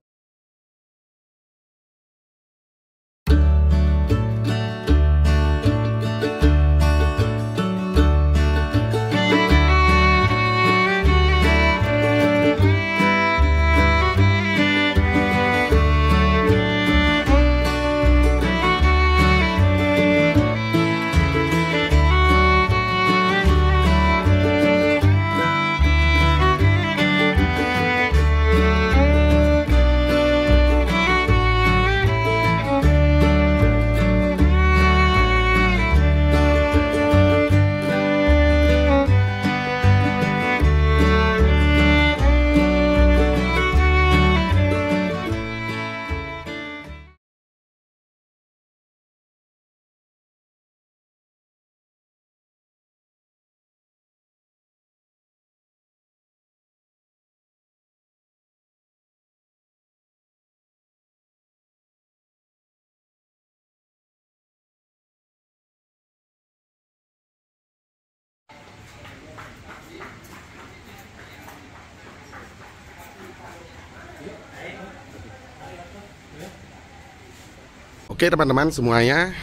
Speaker 1: Oke teman-teman semuanya,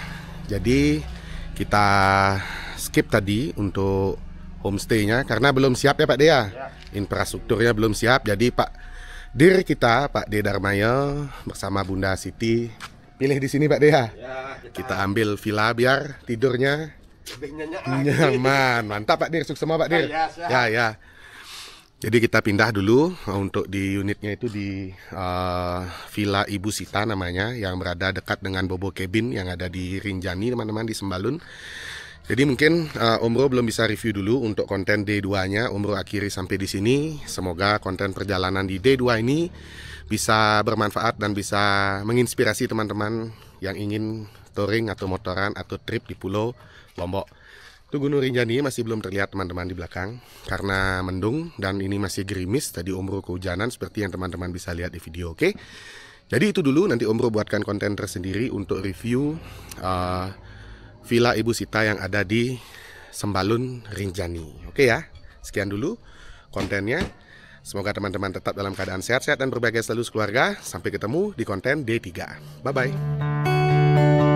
Speaker 1: jadi kita skip tadi untuk homestay-nya karena belum siap ya Pak Dea. Infrastrukturnya belum siap, jadi Pak Dir kita, Pak D Darmaya bersama Bunda Siti pilih di sini Pak Dea. Kita ambil villa biar tidurnya nyaman. Mantap Pak Dir, sukses semua Pak Dir. Ya. Jadi kita pindah dulu untuk di unitnya itu di Villa Ibu Sita namanya, yang berada dekat dengan Bobo Cabin yang ada di Rinjani teman-teman, di Sembalun. Jadi mungkin Om Bro belum bisa review dulu untuk konten D2-nya. Om Bro akhiri sampai di sini. Semoga konten perjalanan di D2 ini bisa bermanfaat dan bisa menginspirasi teman-teman yang ingin touring atau motoran atau trip di Pulau Lombok. Itu Gunung Rinjani masih belum terlihat teman-teman di belakang karena mendung dan ini masih gerimis. Tadi Om Bro kehujanan seperti yang teman-teman bisa lihat di video. Oke. Jadi itu dulu, nanti Om Bro buatkan konten tersendiri untuk review Villa Ibu Sita yang ada di Sembalun Rinjani. Oke ya. Sekian dulu kontennya. Semoga teman-teman tetap dalam keadaan sehat-sehat dan berbahagia selalu sekeluarga. Sampai ketemu di konten D3. Bye bye.